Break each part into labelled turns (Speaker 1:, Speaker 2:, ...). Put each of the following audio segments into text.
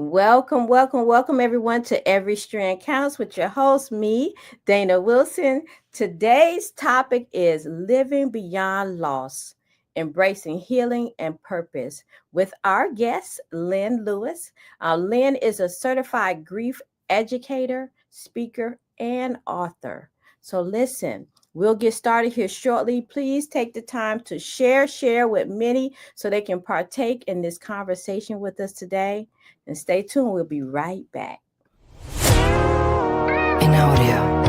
Speaker 1: Welcome, welcome, welcome everyone to Every Strand Counts with your host, me, Dana Wilson. Today's topic is living beyond loss, embracing healing and purpose with our guest, Lynn Lewis. Lynn is a certified grief educator, speaker, and author. So listen, we'll get started here shortly. Please take the time to share with many so they can partake in this conversation with us today. And stay tuned. We'll be right back.
Speaker 2: In audio.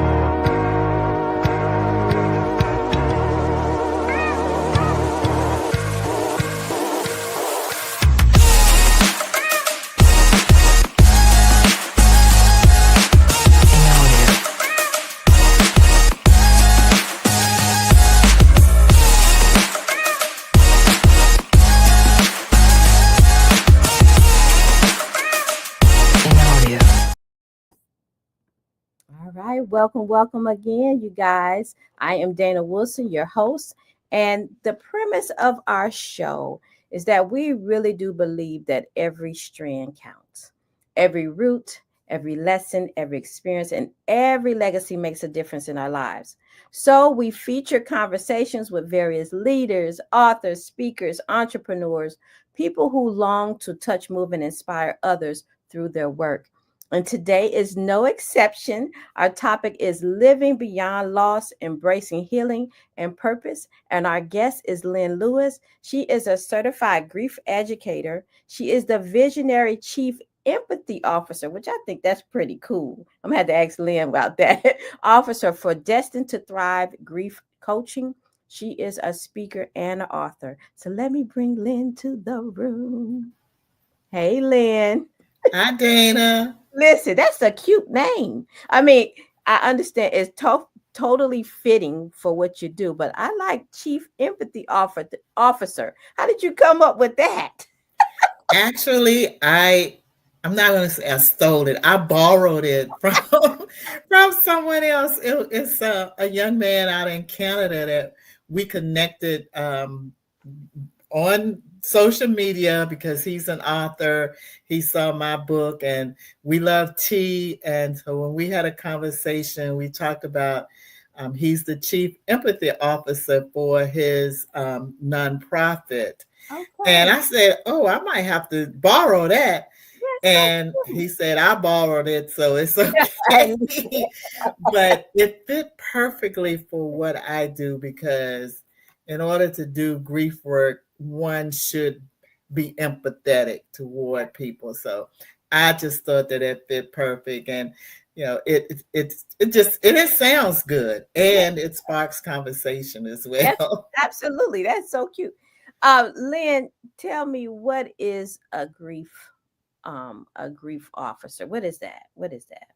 Speaker 1: All right. Welcome again, you guys. I am Dana Wilson, your host. And the premise of our show is that we really do believe that every strand counts. Every root, every lesson, every experience, and every legacy makes a difference in our lives. So we feature conversations with various leaders, authors, speakers, entrepreneurs, people who long to touch, move, and inspire others through their work. And today is no exception. Our topic is living beyond loss, embracing healing and purpose. And our guest is Lynn Lewis. She is a certified grief educator. She is the visionary chief empathy officer, which I think that's pretty cool. I'm gonna have to ask Lynn about that. Officer for Destined to Thrive Grief Coaching. She is a speaker and an author. So let me bring Lynn to the room. Hey, Lynn.
Speaker 3: Hi, Dana.
Speaker 1: Listen, that's a cute name. I mean, I understand it's totally fitting for what you do, but I like Chief Empathy Officer. How did you come up with that?
Speaker 3: Actually, I'm not going to say I stole it. I borrowed it from from someone else. It's a young man out in Canada that we connected on social media because he's an author. He saw my book and we love tea. And so when we had a conversation, we talked about he's the chief empathy officer for his nonprofit.
Speaker 1: Okay.
Speaker 3: And I said, oh, I might have to borrow that.
Speaker 1: Yes,
Speaker 3: And he said, I borrowed it, so it's okay. But it fit perfectly for what I do because in order to do grief work, one should be empathetic toward people. So I just thought that it fit perfect, and it sounds good, and it sparks conversation as well.
Speaker 1: yes, absolutely. That's so cute. Lynn, tell me, what is a grief officer? What is that? What is that?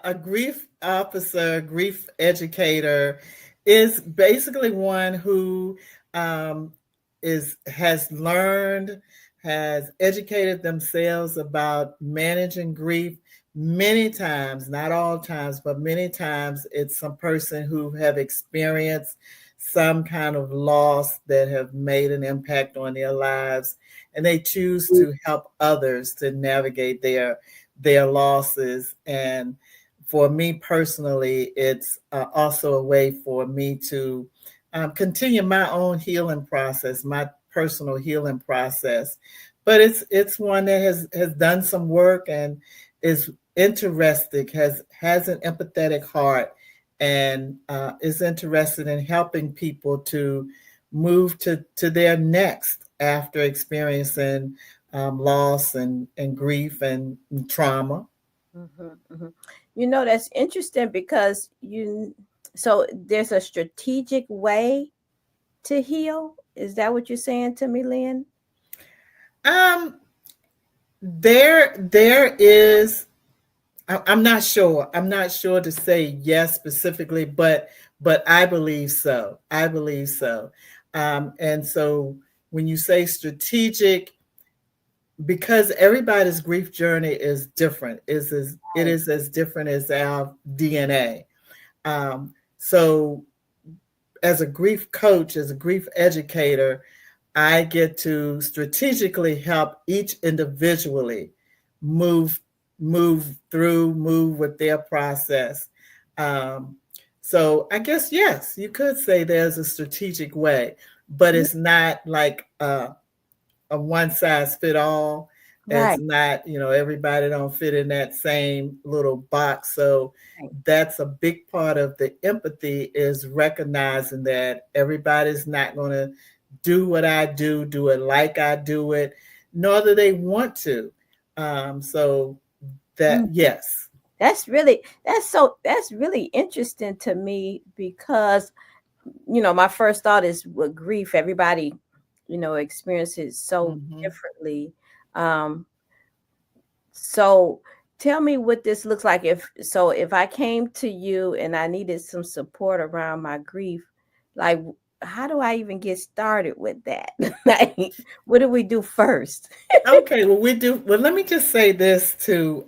Speaker 3: A grief officer, grief educator, is basically one who has learned, has educated themselves about managing grief many times, not all times, but many times. It's some person who have experienced some kind of loss that have made an impact on their lives, and they choose to help others to navigate their losses. And for me personally, it's also a way for me to continue my own healing process, my personal healing process. But it's one that has done some work and is interested, has an empathetic heart, and is interested in helping people to move to their next after experiencing loss and grief and trauma.
Speaker 1: Mm-hmm, mm-hmm. That's interesting because so there's a strategic way to heal. Is that what you're saying to me, Lynn?
Speaker 3: There is. I'm not sure. I'm not sure to say yes specifically, but I believe so. I believe so. And so when you say strategic, because everybody's grief journey is different, it is as different as our DNA. So as a grief coach, as a grief educator, I get to strategically help each individually move move with their process. Um, so I guess yes, you could say there's a strategic way, but
Speaker 1: Yeah,
Speaker 3: it's not like a one size fit all. It's
Speaker 1: right,
Speaker 3: not, everybody don't fit in that same little box. So
Speaker 1: right.
Speaker 3: that's a big part of the empathy is recognizing that everybody's not going to do what I do it like I do it, nor do they want to. So that,
Speaker 1: Mm.
Speaker 3: yes.
Speaker 1: That's really interesting to me because my first thought is with grief, everybody, experiences so
Speaker 3: Hmm.
Speaker 1: differently. Um, so tell me what this looks like if I came to you and I needed some support around my grief, like how do I even get started with that? Like, what do we do first?
Speaker 3: Okay, well, we do. Well, let me just say this to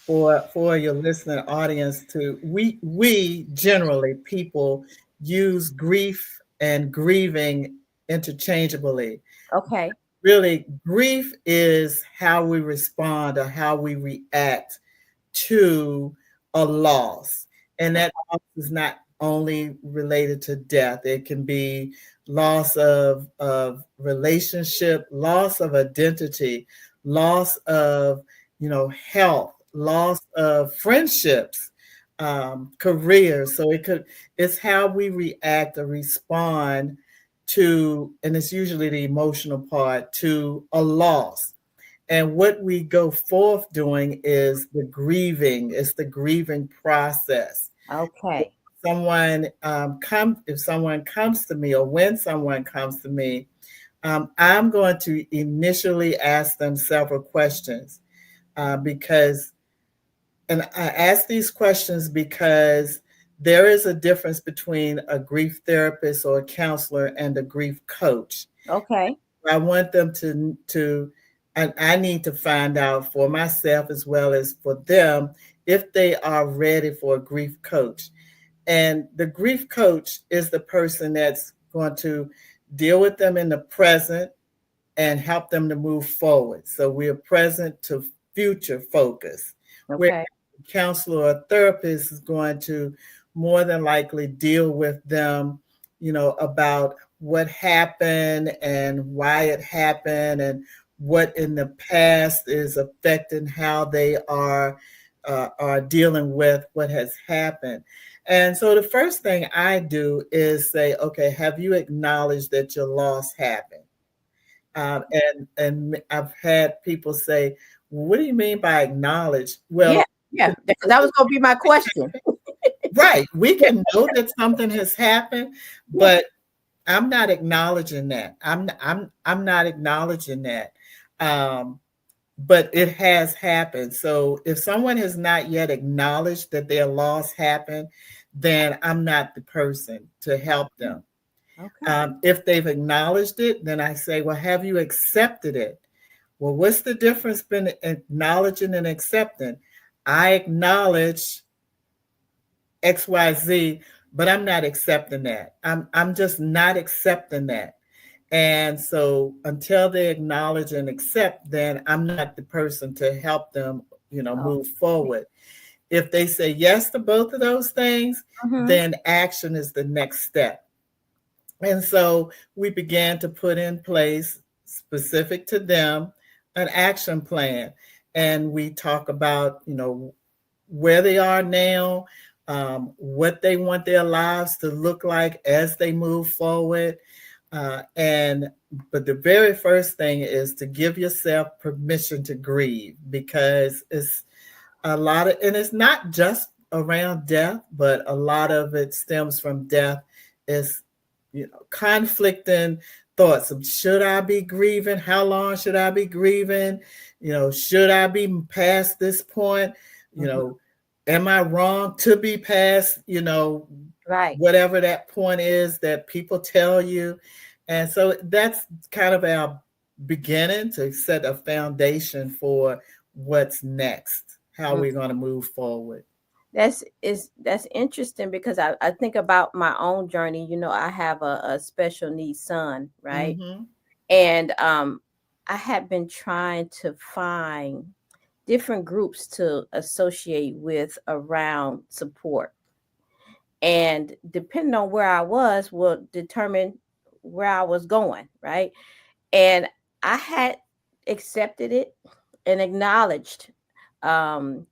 Speaker 3: for your listening audience to we generally people use grief and grieving interchangeably.
Speaker 1: Okay.
Speaker 3: Really, grief is how we respond or how we react to a loss. And that loss is not only related to death, it can be loss of relationship, loss of identity, loss of health, loss of friendships, careers. So it's how we react or respond to, and it's usually the emotional part, to a loss. And what we go forth doing is the grieving. It's the grieving process.
Speaker 1: Okay.
Speaker 3: If someone comes to me, or when someone comes to me, I'm going to initially ask them several questions because, and I ask these questions because there is a difference between a grief therapist or a counselor and a grief coach.
Speaker 1: Okay.
Speaker 3: I want them and I need to find out for myself as well as for them if they are ready for a grief coach. And the grief coach is the person that's going to deal with them in the present and help them to move forward. So we are present to future focus. Where
Speaker 1: Okay.
Speaker 3: a counselor or therapist is going to more than likely deal with them, about what happened and why it happened and what in the past is affecting how they are dealing with what has happened. And so the first thing I do is say, okay, have you acknowledged that your loss happened? And I've had people say, "What do you mean by acknowledge?"
Speaker 1: Yeah.
Speaker 3: Well,
Speaker 1: Yeah. That was gonna be my question.
Speaker 3: right, we can know that something has happened,
Speaker 1: Yeah.
Speaker 3: but I'm not acknowledging that. I'm not acknowledging that. Um, but it has happened. So if someone has not yet acknowledged that their loss happened, then I'm not the person to help them.
Speaker 1: Okay.
Speaker 3: If they've acknowledged it, then I say, well, have you accepted it? Well, what's the difference between acknowledging and accepting? I acknowledge XYZ, but I'm not accepting that. I'm just not accepting that. And so until they acknowledge and accept, then I'm not the person to help them,
Speaker 1: Oh.
Speaker 3: move forward. If they say yes to both of those things,
Speaker 1: Mm-hmm.
Speaker 3: then action is the next step. And so we began to put in place, specific to them, an action plan. And we talk about, where they are now, what they want their lives to look like as they move forward. And but the very first thing is to give yourself permission to grieve because it's a lot of, and it's not just around death, but a lot of it stems from death. Is conflicting thoughts of should I be grieving? How long should I be grieving? Should I be past this point? You
Speaker 1: Mm-hmm.
Speaker 3: know, am I wrong to be past?
Speaker 1: Right.
Speaker 3: Whatever that point is that people tell you. And so that's kind of our beginning to set a foundation for what's next, how
Speaker 1: Mm.
Speaker 3: we're going to move forward.
Speaker 1: That's interesting because I think about my own journey. You know, I have a special needs son, right?
Speaker 3: Mm-hmm.
Speaker 1: And I had been trying to find different groups to associate with around support. And depending on where I was will determine where I was going, right? And I had accepted it and acknowledged um,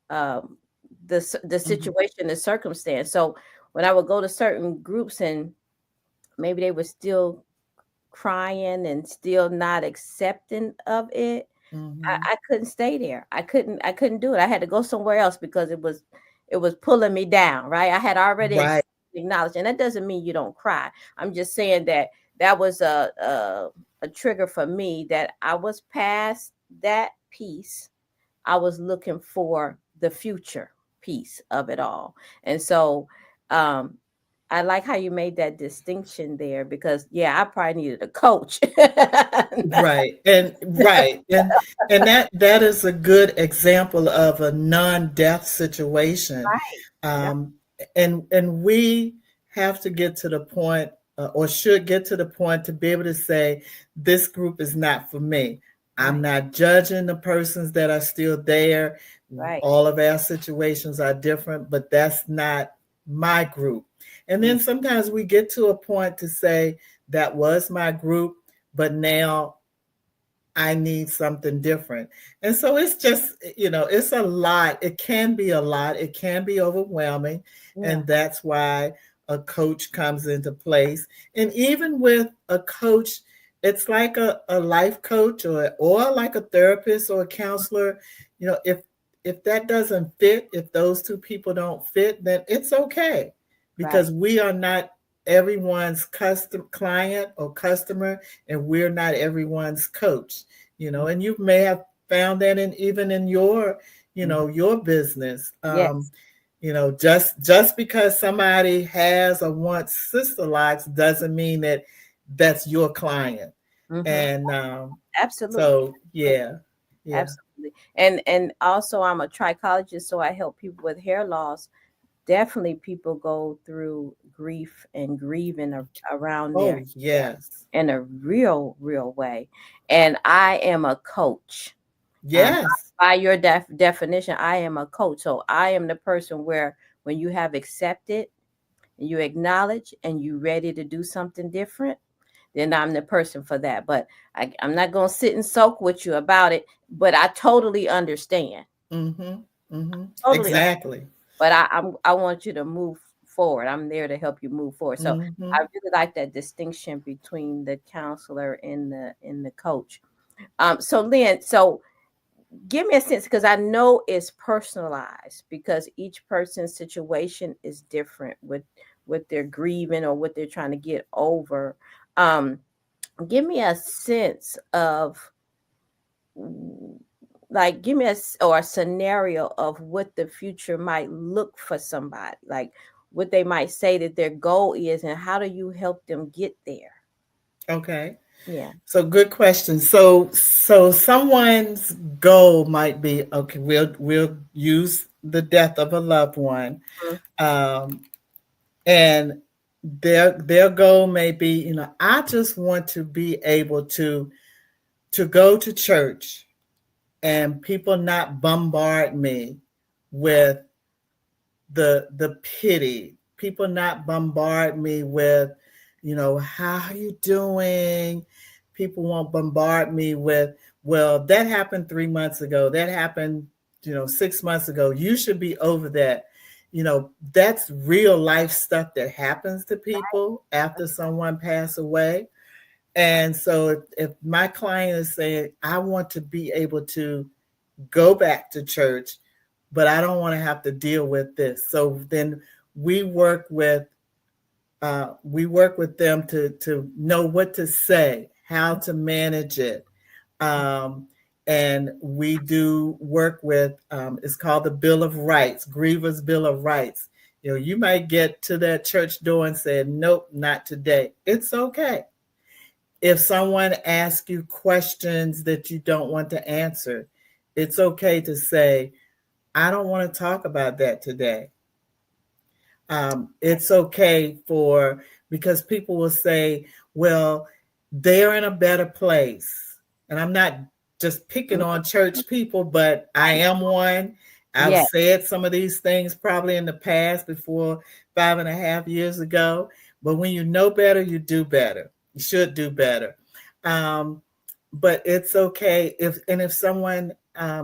Speaker 1: um, the
Speaker 3: Mm-hmm.
Speaker 1: situation, the circumstance. So when I would go to certain groups and maybe they were still crying and still not accepting of it,
Speaker 3: Mm-hmm.
Speaker 1: I couldn't stay there. I couldn't do it. I had to go somewhere else because it was pulling me down, right? I had already
Speaker 3: Right.
Speaker 1: acknowledged, and that doesn't mean you don't cry. I'm just saying that that was a trigger for me that I was past that piece. I was looking for the future piece of it all. And so um I like how you made that distinction there because yeah, I probably needed a coach.
Speaker 3: Right. And right. And that is a good example of a non-death situation.
Speaker 1: Right. That-
Speaker 3: Um, and we have to get to the point, or should get to the point to be able to say, this group is not for me. I'm
Speaker 1: Right.
Speaker 3: not judging the persons that are still there.
Speaker 1: Right.
Speaker 3: All of our situations are different, but that's not my group. And
Speaker 1: Mm,
Speaker 3: then sometimes we get to a point to say, that was my group, but now I need something different. And so it's just, it's a lot. It can be a lot. It can be overwhelming.
Speaker 1: yeah.
Speaker 3: And that's why a coach comes into place. And even with a coach, it's like a life coach or like a therapist or a counselor. If that doesn't fit, if those two people don't fit, then it's okay,
Speaker 1: Right.
Speaker 3: because we are not everyone's custom client or customer, and we're not everyone's coach.
Speaker 1: Mm,
Speaker 3: And you may have found that even in your
Speaker 1: mhm.
Speaker 3: your business.
Speaker 1: Yes.
Speaker 3: Just because somebody has or wants sister locks doesn't mean that that's your client.
Speaker 1: Hmm.
Speaker 3: And
Speaker 1: Absolutely.
Speaker 3: so yeah. Yeah.
Speaker 1: Absolutely. And also I'm a trichologist, so I help people with hair loss. Definitely people go through grief and grieving around their
Speaker 3: Oh
Speaker 1: hair
Speaker 3: yes.
Speaker 1: in a real way. And I am a coach. Um,
Speaker 3: Yes.
Speaker 1: by your definition, I am a coach. So I am the person where when you have accepted and you acknowledge and you ready to do something different, then I'm the person for that. But I'm not gonna sit and soak with you about it. But I totally understand.
Speaker 3: Mm-hmm. Mm-hmm.
Speaker 1: Totally.
Speaker 3: Exactly.
Speaker 1: But I want you to move forward. I'm there to help you move forward. So I
Speaker 3: Mm-hmm.
Speaker 1: really like that distinction between the counselor and the coach. So Lynn, so give me a sense because I know it's personalized because each person's situation is different with their grieving or what they're trying to get over. Um, give me a sense of like give me or a scenario of what the future might look for somebody, like what they might say that their goal is and how do you help them get there.
Speaker 3: Okay.
Speaker 1: Yeah.
Speaker 3: So good question. So someone's goal might be, okay, we'll use the death of a loved one.
Speaker 1: Mhm.
Speaker 3: Um, and their goal may be, I just want to be able to go to church and people not bombard me with the pity, people not bombard me with, how are you doing, people won't bombard me with, well, that happened 3 months ago, that happened 6 months ago, you should be over that. That's real life stuff that happens to people after someone pass away. And so if my client is saying, I want to be able to go back to church, but I don't want to have to deal with this. So then we work with them to know what to say, how to manage it, um, and we do work with it's called the Bill of Rights, Grievers Bill of Rights. You might get to that church door and say, nope, not today. It's okay. If someone asks you questions that you don't want to answer, it's okay to say, I don't want to talk about that today. It's okay for, because people will say, well, they're in a better place. And I'm not just picking
Speaker 1: Mhm.
Speaker 3: on church people, but I am one. I've
Speaker 1: Yeah.
Speaker 3: said some of these things probably in the past, before 5.5 years ago. But when you know better, you do better. You should do better. Um, but it's okay if someone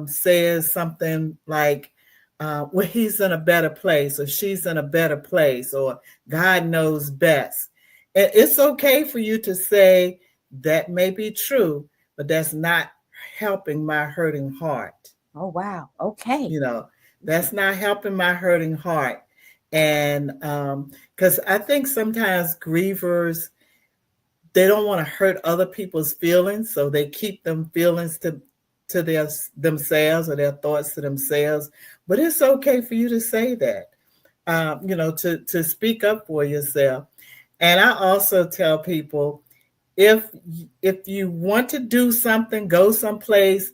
Speaker 3: says something like, well, he's in a better place, or she's in a better place, or God knows best. And it's okay for you to say that may be true, but that's not helping my hurting heart.
Speaker 1: Oh, wow. Okay.
Speaker 3: You know, that's not helping my hurting heart. And because I think sometimes grievers, they don't want to hurt other people's feelings, so they keep them feelings to their themselves, or their thoughts to themselves. But it's okay for you to say that, to speak up for yourself. And I also tell people, if if you want to do something, go someplace,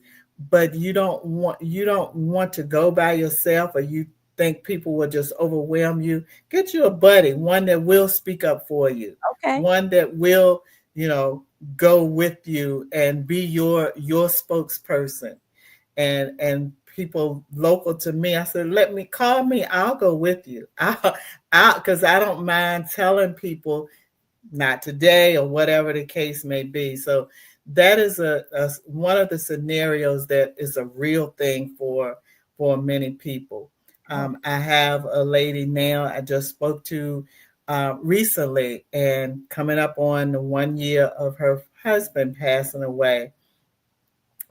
Speaker 3: but you don't want to go by yourself, or you think people will just overwhelm you, get you a buddy, one that will speak up for you,
Speaker 1: Okay.
Speaker 3: one that will, you know, go with you and be your spokesperson. And people local to me, I said, let me, call me, I'll go with you. I because I don't mind telling people not today, or whatever the case may be. So that is a one of the scenarios that is a real thing for many people.
Speaker 1: Oh.
Speaker 3: I have a lady now I just spoke to recently, and coming up on the 1 year of her husband passing away.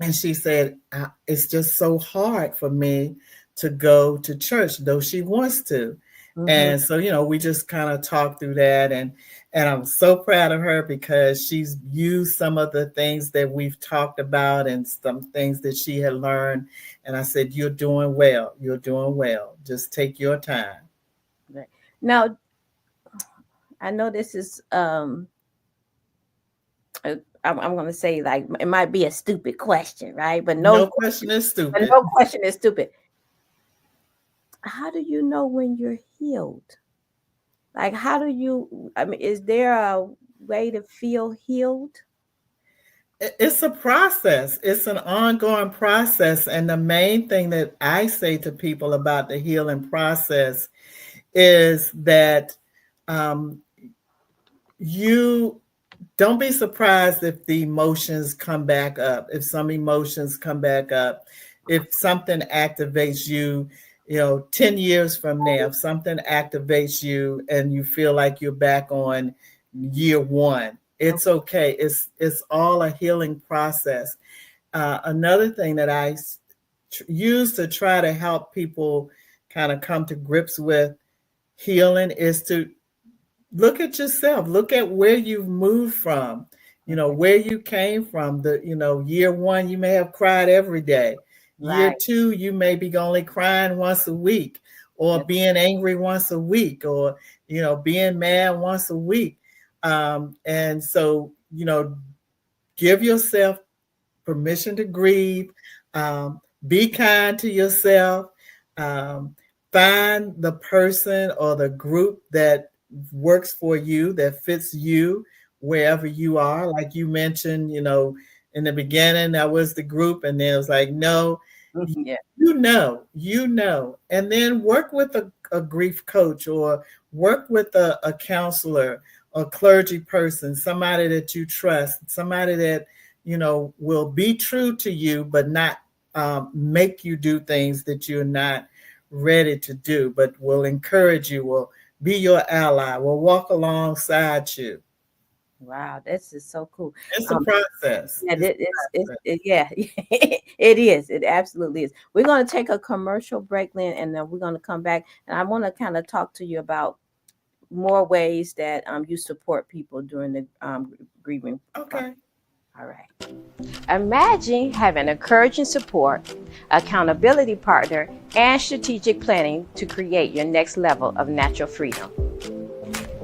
Speaker 3: And she said, it's just so hard for me to go to church, though she wants to.
Speaker 1: Mm-hmm.
Speaker 3: And so, we just kind of talked through that. And I'm so proud of her, because she's used some of the things that we've talked about, and some things that she had learned. And I said, you're doing well. You're doing well. Just take your time.
Speaker 1: Right. Now, I know this is I'm going to say, like, it might be a stupid question, right? But
Speaker 3: No question is stupid.
Speaker 1: no question is stupid. How do you know when you're healed? Like, how do you? I mean, is there a way to feel healed?
Speaker 3: It's a process. It's an ongoing process. And the main thing that I say to people about the healing process is that um, you don't be surprised if the emotions come back up, if some emotions come back up, if something activates you, 10 years from now, if something activates you and you feel like you're back on year one. It's okay. It's all a healing process. Another thing that I use to try to help people kind of come to grips with healing is to look at yourself, look at where you've moved from,
Speaker 1: Okay.
Speaker 3: where you came from. Year one, you may have cried every day. Year
Speaker 1: Right.
Speaker 3: two, you may be only crying once a week, or
Speaker 1: Yep.
Speaker 3: being angry once a week, or being mad once a week. And so, give yourself permission to grieve. Be kind to yourself. Um, find the person or the group that works for you, that fits you wherever you are. Like you mentioned, in the beginning, that was the group, and then it was like, no,
Speaker 1: Yeah.
Speaker 3: and then work with a grief coach, or work with a counselor, a clergy person, somebody that you trust, somebody that will be true to you, but not make you do things that you're not ready to do, but will encourage you, will be your ally, will walk alongside you.
Speaker 1: Wow, this is so cool.
Speaker 3: It's a
Speaker 1: Um,
Speaker 3: process.
Speaker 1: yeah,
Speaker 3: It's
Speaker 1: it's
Speaker 3: a process.
Speaker 1: yeah, it is. It absolutely is. We're going to take a commercial break, Lynn, and then we're going to come back, and I want to kind of talk to you about more ways that you support people during the grieving process.
Speaker 3: Okay.
Speaker 1: All right. Imagine having encouraging support, accountability partner, and strategic planning to create your next level of natural freedom.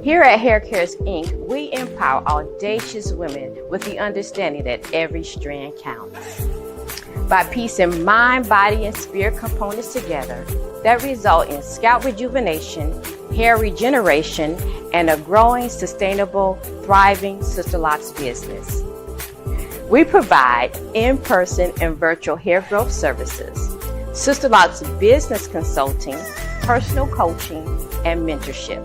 Speaker 1: Here at Hair Cares Inc., we empower audacious women with the understanding that every strand counts. By piecing mind, body, and spirit components together that result in scalp rejuvenation, hair regeneration, and a growing, sustainable, thriving Sister Locks business. We provide in-person and virtual hair growth services, Sister Locks business consulting, personal coaching, and mentorship.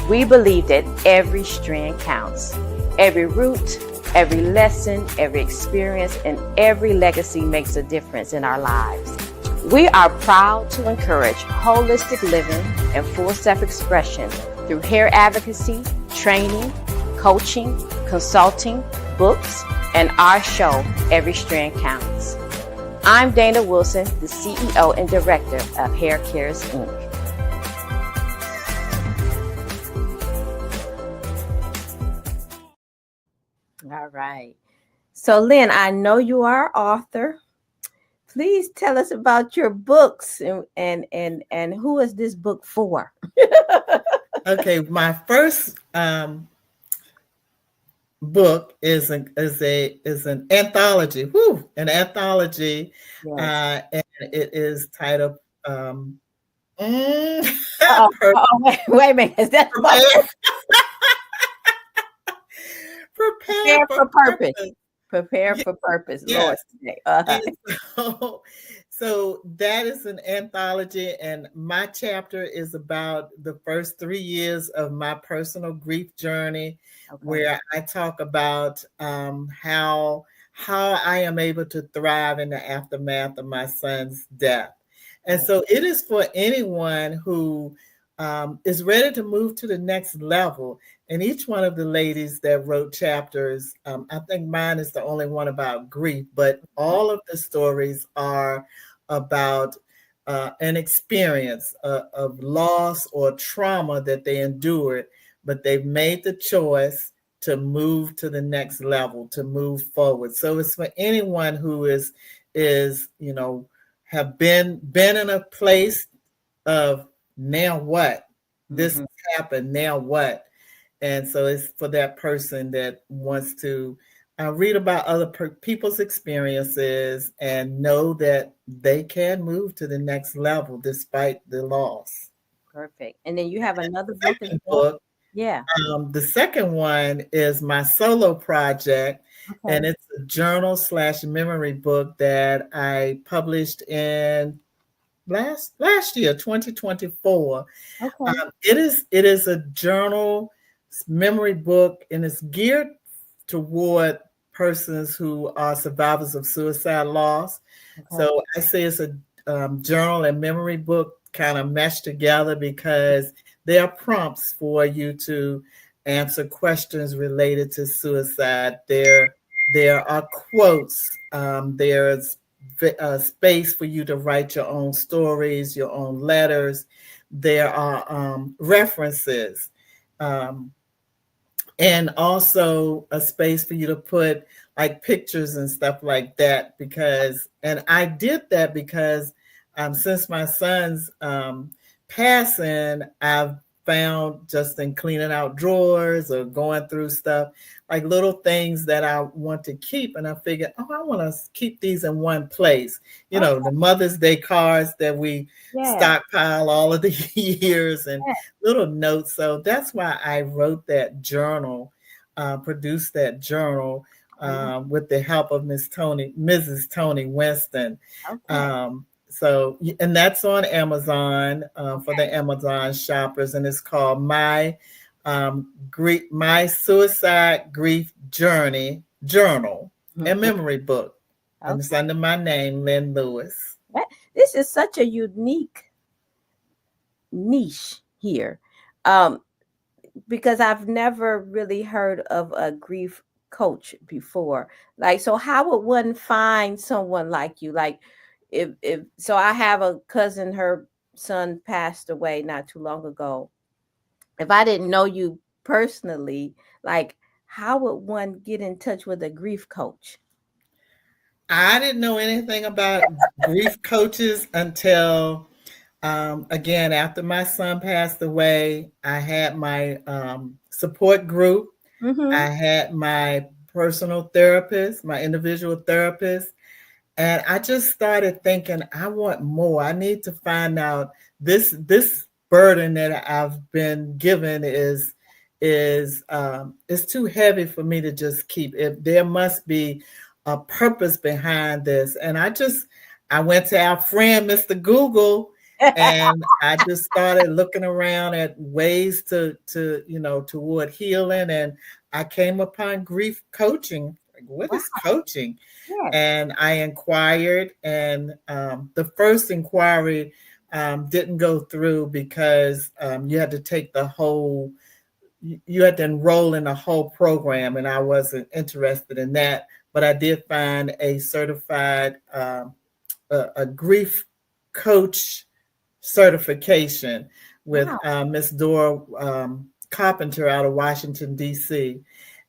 Speaker 1: We believe that every strand counts. Every root, every lesson, every experience, and every legacy makes a difference in our lives. We are proud to encourage holistic living and full self-expression through hair advocacy, training, coaching, consulting, books, and our show, Every Strand Counts. I'm Dana Wilson, the CEO and Director of Hair Cares Inc. All right. So, Lynn, I know you are an author. Please tell us about your books and who is this book for?
Speaker 3: Okay, my first book is an anthology. Whoo, an anthology,
Speaker 1: Yes.
Speaker 3: and it is titled mm,
Speaker 1: Wait a minute. Is that about
Speaker 3: prepare, prepare
Speaker 1: prepare
Speaker 3: for
Speaker 1: for purpose?
Speaker 3: purpose.
Speaker 1: Prepare
Speaker 3: Ye-
Speaker 1: for purpose, Lord.
Speaker 3: Yes,
Speaker 1: Today.
Speaker 3: and so that is an anthology, and my chapter is about the first 3 years of my personal grief journey,
Speaker 1: Okay.
Speaker 3: where I talk about how I am able to thrive in the aftermath of my son's death. And so it is for anyone who is ready to move to the next level. And each one of the ladies that wrote chapters, I think mine is the only one about grief, but all of the stories are about an experience of loss or trauma that they endured, but they've made the choice to move to the next level, to move forward. So it's for anyone who is have been in a place of now what? This has happened, now what? And so it's for that person that wants to read about other people's experiences and know that they can move to the next level despite the loss.
Speaker 1: Perfect. And then you have another book as
Speaker 3: Second
Speaker 1: well?
Speaker 3: book,
Speaker 1: Yeah.
Speaker 3: the second one is my solo project, and
Speaker 1: Okay.
Speaker 3: it's a journal/memory book that I published in last year, 2024.
Speaker 1: Okay.
Speaker 3: It is a journal memory book, and it's geared toward persons who are survivors of suicide loss.
Speaker 1: Okay.
Speaker 3: So I say it's a journal and memory book kind of meshed together because there are prompts for you to answer questions related to suicide. There are quotes. There's space for you to write your own stories, your own letters. There are references. Um, and also a space for you to put like pictures and stuff like that, because and I did that because since my son's passing, I've found just in cleaning out drawers or going through stuff like little things that I want to keep, and I figured, oh, I want to keep these in one place.
Speaker 1: Okay.
Speaker 3: The Mother's Day cards that we
Speaker 1: Yeah.
Speaker 3: stockpile all of the years, and
Speaker 1: Yeah.
Speaker 3: little notes. So that's why I wrote that journal, produced that journal with the help of Mrs. Tony Winston.
Speaker 1: Okay.
Speaker 3: And that's on Amazon for the Amazon shoppers, and it's called My Suicide Grief Journal and
Speaker 1: Mhm.
Speaker 3: Memory Book, and it's
Speaker 1: Okay.
Speaker 3: under my name, Lynn Lewis.
Speaker 1: This is such a unique niche here. Um, because I've never really heard of a grief coach before. Like, so how would one find someone like you? Like, if so, I have a cousin, her son passed away not too long ago. If I didn't know you personally, like, how would one get in touch with a grief coach?
Speaker 3: I didn't know anything about grief coaches until Again, after my son passed away, I had my support group.
Speaker 1: Mm-hmm.
Speaker 3: I had my personal therapist, my individual therapist, and I just started thinking, I want more. I need to find out this burden that I've been given is too heavy for me to just keep. If there must be a purpose behind this, and I went to our friend Mr. Google, and I just started looking around at ways to toward healing, and I came upon grief coaching. Like, what
Speaker 1: Wow.
Speaker 3: is coaching?
Speaker 1: Yes.
Speaker 3: And I inquired, and the first inquiry didn't go through because you had to take the whole, you had to enroll in the whole program, and I wasn't interested in that. But I did find a certified a grief coach certification with
Speaker 1: Wow.
Speaker 3: Miss Dora Carpenter out of Washington, D.C.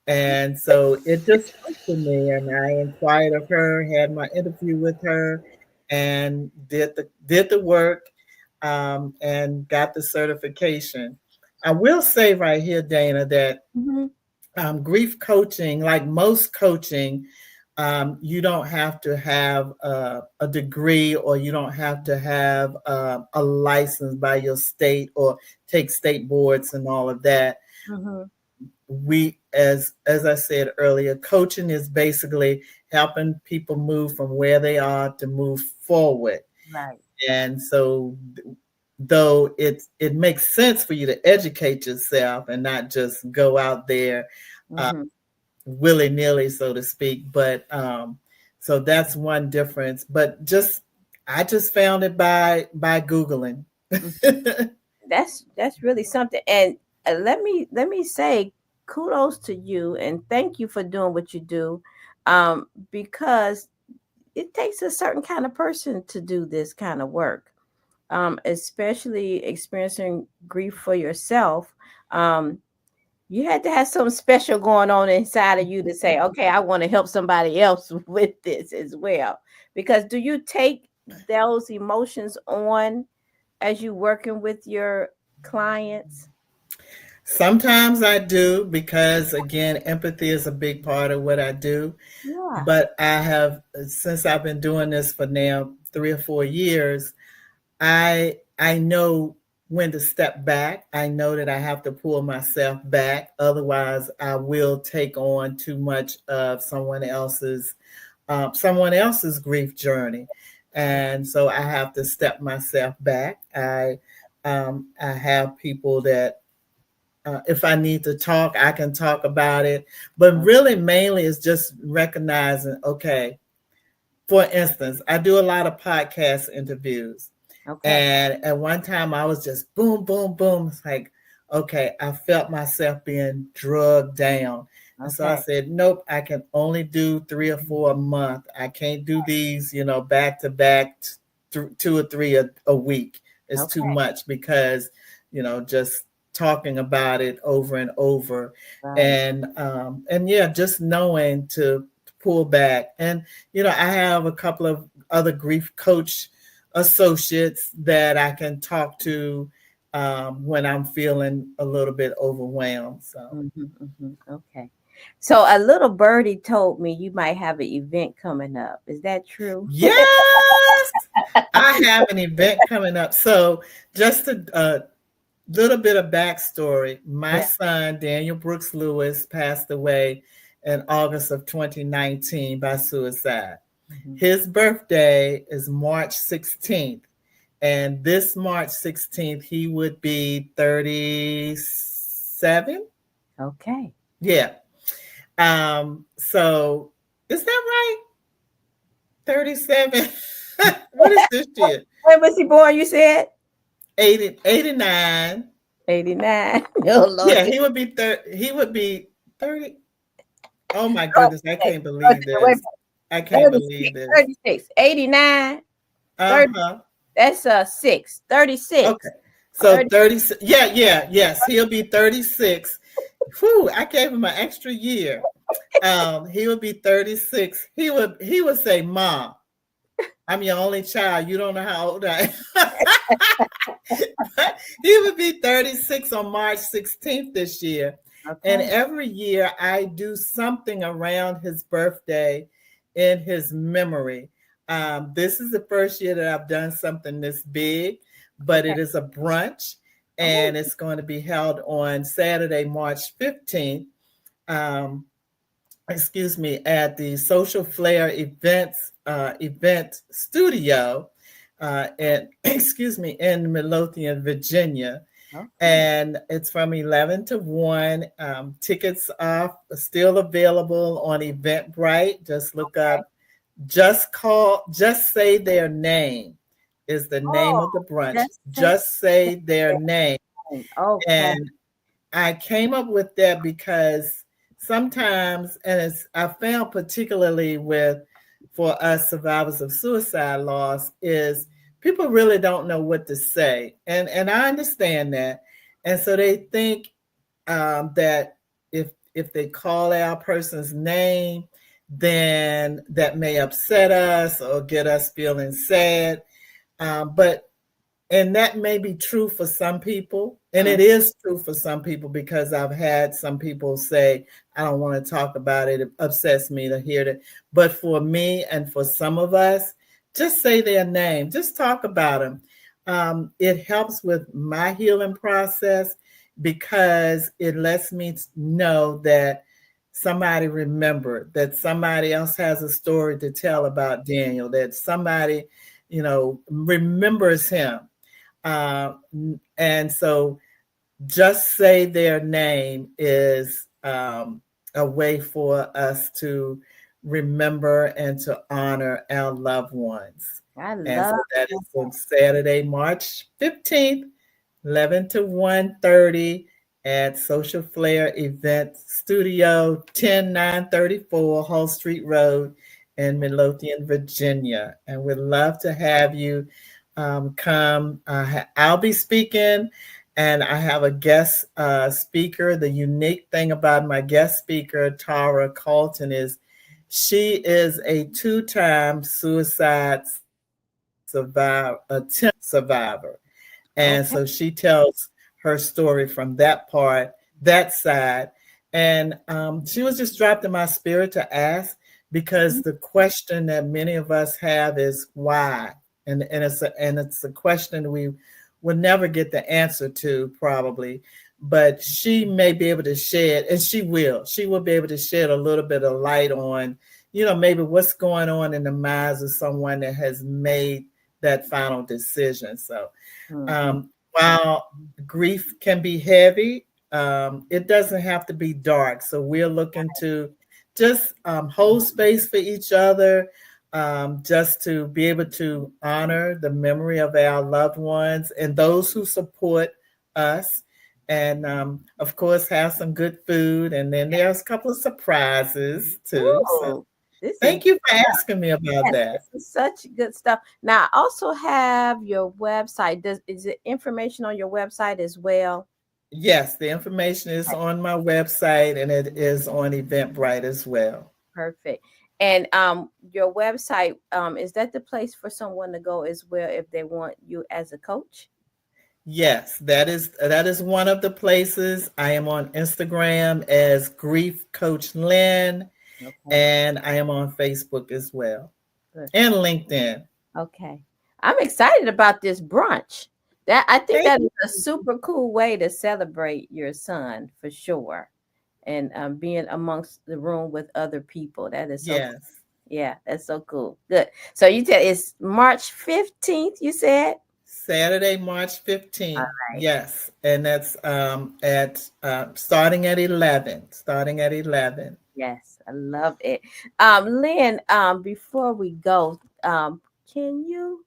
Speaker 3: And so it just spoke to me, and I inquired of her, had my interview with her, and did the work, and got the certification. I will say right here, Dana, that
Speaker 1: Mm-hmm.
Speaker 3: grief coaching, like most coaching, you don't have to have a degree, or you don't have to have a license by your state or take state boards and all of that.
Speaker 1: Mm-hmm.
Speaker 3: We, as I said earlier, coaching is basically helping people move from where they are to move forward.
Speaker 1: Right.
Speaker 3: And so, though it makes sense for you to educate yourself and not just go out there uh,
Speaker 1: Mm-hmm.
Speaker 3: willy-nilly, so to speak, but so that's one difference. But just I just found it by Googling.
Speaker 1: That's really something. And let me say kudos to you and thank you for doing what you do, because it takes a certain kind of person to do this kind of work, especially experiencing grief for yourself. um, you had to have something special going on inside of you to say, okay, I want to help somebody else with this as well. Because do you take those emotions on as you working with your clients?
Speaker 3: Sometimes I do, because again, empathy is a big part of what I do.
Speaker 1: Yeah.
Speaker 3: But I have, since I've been doing this for now 3 or 4 years, I know when to step back. I know that I have to pull myself back. Otherwise, I will take on too much of someone else's grief journey, and so I have to step myself back. I have people that if I need to talk, I can talk about it. But really, mainly, it's just recognizing, okay, for instance, I do a lot of podcast interviews.
Speaker 1: Okay.
Speaker 3: And at one time, I was just boom, boom, boom. It's like, okay, I felt myself being drugged down. And so I
Speaker 1: Okay.
Speaker 3: said, nope, I can only do 3 or 4 a month. I can't do these, back to back, 2 or 3 a week. It's too
Speaker 1: Okay.
Speaker 3: much, because, just talking about it over and over.
Speaker 1: Right.
Speaker 3: And yeah, just knowing to pull back. And, I have a couple of other grief coach associates that I can talk to when I'm feeling a little bit overwhelmed. So,
Speaker 1: Okay. So a little birdie told me you might have an event coming up. Is that true?
Speaker 3: yes, I have an event coming up. So, just a little bit of backstory. My
Speaker 1: Yeah.
Speaker 3: son, Daniel Brooks Lewis, passed away in August of 2019 by suicide.
Speaker 1: Mhm.
Speaker 3: His birthday is March 16th. And this March 16th, he would be 37.
Speaker 1: Okay.
Speaker 3: Yeah. So is that right? 37. What is this year?
Speaker 1: When was he born? You said
Speaker 3: 89.
Speaker 1: 89. Oh Lord.
Speaker 3: Yeah, he would be 30. Oh my
Speaker 1: Oh,
Speaker 3: goodness, I
Speaker 1: wait,
Speaker 3: can't
Speaker 1: wait
Speaker 3: believe
Speaker 1: a minute,
Speaker 3: this. I can't
Speaker 1: 36,
Speaker 3: believe this.
Speaker 1: 36, 89, 30.
Speaker 3: Uh-huh.
Speaker 1: That's 6, 36,
Speaker 3: Okay. So
Speaker 1: 30.
Speaker 3: 30, yeah, yeah, yes, he'll be 36. Whew, I gave him an extra year. He would be 36. He would say, Mom, I'm your only child. You don't know how old I am. He would be 36 on March 16th this year. And
Speaker 1: Okay.
Speaker 3: every year I do something around his birthday in his memory. This is the first year that I've done something this big, but
Speaker 1: Okay.
Speaker 3: it is a brunch
Speaker 1: Oh,
Speaker 3: and it's going to be held on Saturday, March 15th. Um, excuse me, at the Social Flair event studio at excuse me in Midlothian, Virginia,
Speaker 1: okay.
Speaker 3: and it's from 11 to 1. Tickets are still available on Eventbrite. Just look
Speaker 1: Okay.
Speaker 3: up, just say their name is the name
Speaker 1: Oh,
Speaker 3: of the brunch.
Speaker 1: just say
Speaker 3: Just say their name.
Speaker 1: that. Okay.
Speaker 3: And I came up with that because sometimes, and it's I found particularly with for us survivors of suicide loss, is people really don't know what to say, and I understand that, and so they think that if they call our person's name, then that may upset us or get us feeling sad. But and that may be true for some people, and
Speaker 1: Mm,
Speaker 3: it is true for some people because I've had some people say, I don't want to talk about it. It upsets me to hear that. But for me and for some of us, just say their name, just talk about them. It helps with my healing process because it lets me know that somebody remembered, that somebody else has a story to tell about Daniel, that somebody, remembers him. uh, and so just say their name is a way for us to remember and to honor our loved ones.
Speaker 1: I
Speaker 3: And
Speaker 1: love
Speaker 3: so that
Speaker 1: that.
Speaker 3: is on Saturday, March 15th, 11 to 1:30 at Social Flair Event Studio, 10934 Hall Street Road in Midlothian, Virginia. And we'd love to have you come. I'll be speaking, and I have a guest speaker. The unique thing about my guest speaker, Tara Colton, is she is a two-time suicide survivor. And
Speaker 1: Okay.
Speaker 3: so she tells her story from that part, that side. And she was just dropped in my spirit to ask because the question that many of us have is why? And it's a question we will never get the answer to probably, but she may be able to shed, and she will be able to shed a little bit of light on, maybe what's going on in the minds of someone that has made that final decision. So
Speaker 1: Mm-hmm.
Speaker 3: while grief can be heavy, it doesn't have to be dark. So we're looking to just hold space for each other, just to be able to honor the memory of our loved ones and those who support us. And of course, have some good food. And then there's a couple of surprises too. So
Speaker 1: Ooh, this is
Speaker 3: thank you for asking me about
Speaker 1: yes,
Speaker 3: that.
Speaker 1: this is such good stuff. Now, I also have your website. Is it information on your website as well?
Speaker 3: Yes, the information is
Speaker 1: Okay,
Speaker 3: on my website and it is on Eventbrite as well.
Speaker 1: perfect. And your website, is that the place for someone to go as well if they want you as a coach?
Speaker 3: Yes, that is one of the places. I am on Instagram as Grief Coach Lynn,
Speaker 1: Okay,
Speaker 3: and I am on Facebook as well
Speaker 1: good.
Speaker 3: and LinkedIn.
Speaker 1: Okay. I'm excited about this brunch. That I think
Speaker 3: Thank
Speaker 1: that is
Speaker 3: you.
Speaker 1: a super cool way to celebrate your son for sure. And being amongst the room with other people. That is so cool.
Speaker 3: Yes,
Speaker 1: Yeah, that's so cool. Good. So you said it's March 15th, you said?
Speaker 3: Saturday, March
Speaker 1: All
Speaker 3: 15th.
Speaker 1: right.
Speaker 3: Yes, and that's at starting at 11. Starting at 11.
Speaker 1: Yes, I love it. Lynn, before we go, can you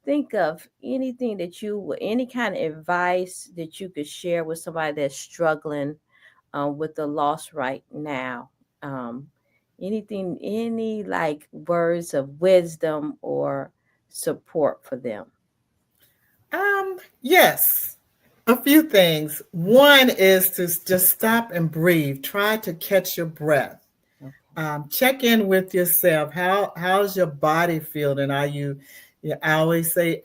Speaker 1: think of anything that any kind of advice that you could share with somebody that's struggling with the loss right now? Um, any like words of wisdom or support for them?
Speaker 3: Yes, a few things. One is to just stop and breathe. Try to catch your breath. Check in with yourself. How's your body feeling? Are you? Yeah, I always say,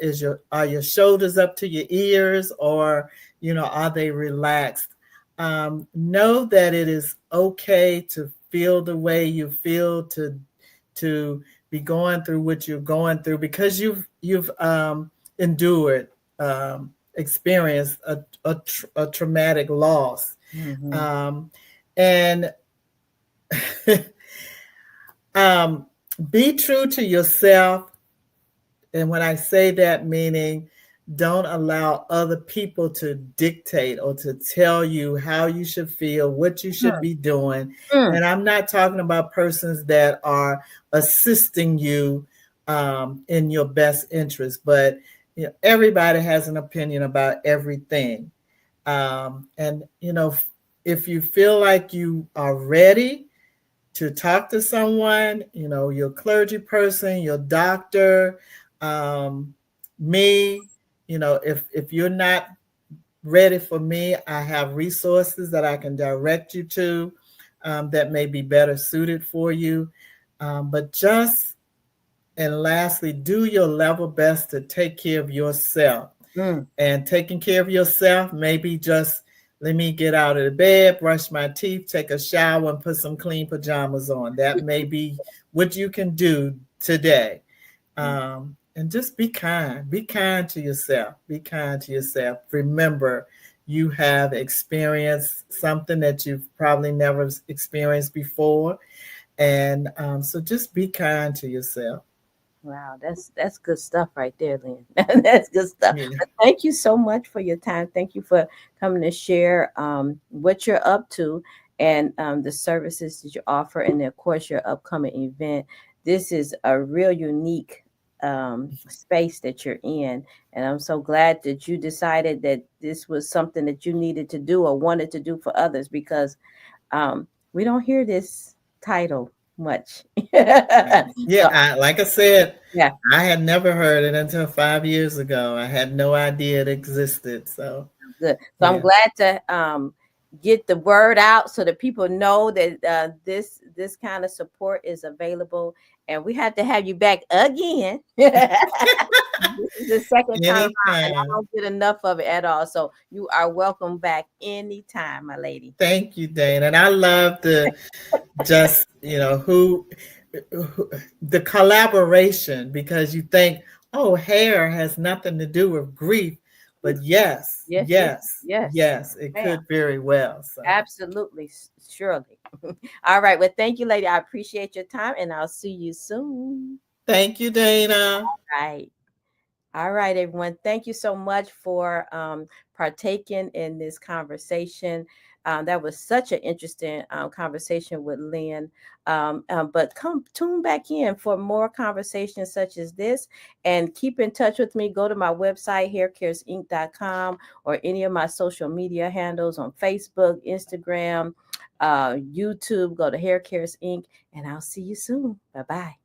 Speaker 3: are your shoulders up to your ears, or are they relaxed? Know that it is okay to feel the way you feel, to be going through what you're going through, because you've endured, experienced a traumatic loss,
Speaker 1: Mm-hmm.
Speaker 3: um, and um, be true to yourself. And when I say that, meaning don't allow other people to dictate or to tell you how you should feel, what you should be doing.
Speaker 1: Mm-hmm.
Speaker 3: And I'm not talking about persons that are assisting you in your best interest, but everybody has an opinion about everything. And if you feel like you are ready to talk to someone, your clergy person, your doctor, um, me, if you're not ready for me, I have resources that I can direct you to, that may be better suited for you. But just and lastly, do your level best to take care of yourself.
Speaker 1: Mm-hmm.
Speaker 3: And taking care of yourself, maybe just let me get out of the bed, brush my teeth, take a shower, and put some clean pajamas on. That may be what you can do today. And just be kind. Be kind to yourself. Be kind to yourself. Remember, you have experienced something that you've probably never experienced before. And so just be kind to yourself.
Speaker 1: Wow, that's good stuff right there, Lynn. That's good stuff.
Speaker 3: Yeah.
Speaker 1: But thank you so much for your time. Thank you for coming to share what you're up to and the services that you offer, and of course your upcoming event. This is a real unique space that you're in, and I'm so glad that you decided that this was something that you needed to do or wanted to do for others, because we don't hear this title much.
Speaker 3: Yeah,
Speaker 1: So
Speaker 3: like I said,
Speaker 1: yeah.
Speaker 3: I had never heard it until 5 years ago. I had no idea it existed. So,
Speaker 1: Good. So I'm
Speaker 3: yeah.
Speaker 1: glad to get the word out so that people know that this kind of support is available, and we have to have you back again. This is the second time around, and I
Speaker 3: Anytime.
Speaker 1: don't get enough of it at all. So you are welcome back anytime, my lady.
Speaker 3: Thank you, Dane. And I love the just, who the collaboration, because you think, oh, hair has nothing to do with grief. But yes,
Speaker 1: Yes, yes,
Speaker 3: yes,
Speaker 1: yes,
Speaker 3: yes, it
Speaker 1: ma'am.
Speaker 3: could very well. So
Speaker 1: Absolutely, surely. All right. Well, thank you, lady. I appreciate your time, and I'll see you soon.
Speaker 3: thank you, Dana.
Speaker 1: Right. All right, everyone. Thank you so much for partaking in this conversation. That was such an interesting conversation with Lynn. But come tune back in for more conversations such as this, and keep in touch with me. Go to my website, haircaresinc.com, or any of my social media handles on Facebook, Instagram, YouTube. Go to Hair Cares Inc., and I'll see you soon. Bye bye.